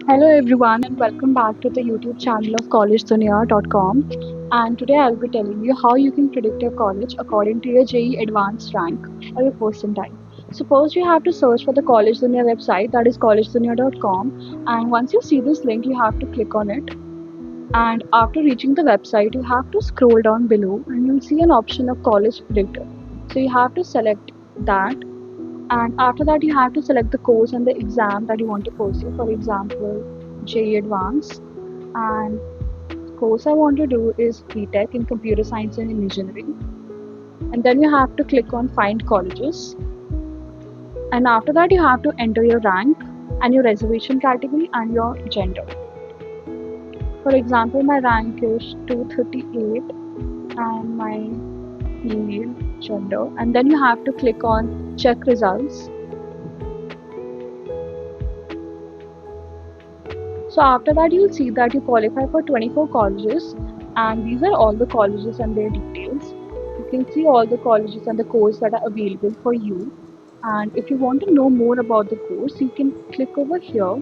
Hello everyone and welcome back to the YouTube channel of Collegedunia.com, and today I'll be telling you how you can predict your college according to your JEE Advanced rank or your percentile. So first you have to search for the Collegedunia website, that is Collegedunia.com, and once you see this link you have to click on it, and after reaching the website you have to scroll down below and you'll see an option of College Predictor. So you have to select that, and after that you have to select the course and the exam that you want to pursue. For example, JEE Advanced, and course I want to do is BTech in Computer Science and Engineering. And then you have to click on Find Colleges, and after that you have to enter your rank and your reservation category and your gender. For example, my rank is 238 and my female gender, and then you have to click on Check Results. So after that you'll see that you qualify for 24 colleges, and these are all the colleges and their details. You can see all the colleges and the course that are available for you. And if you want to know more about the course, you can click over here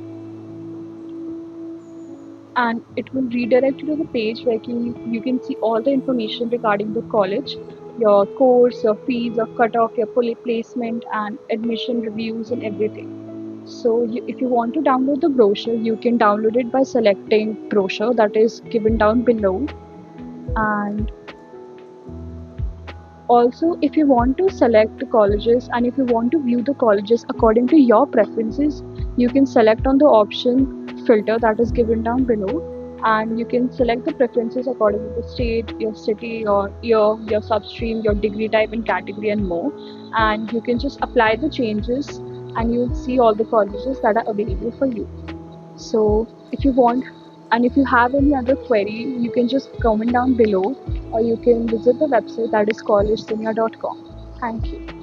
and it will redirect you to the page where you can see all the information regarding the college, your course, your fees, your cutoff, your placement and admission reviews and everything. So if you want to download the brochure, you can download it by selecting brochure, that is given down below. And also, if you want to select the colleges and if you want to view the colleges according to your preferences, you can select on the option filter that is given down below, and you can select the preferences according to the state, your city, your year, your substream, your degree type and category and more. And you can just apply the changes and you'll see all the colleges that are available for you. So if you want, and if you have any other query, you can just comment down below, or you can visit the website that is collegedunia.com. Thank you.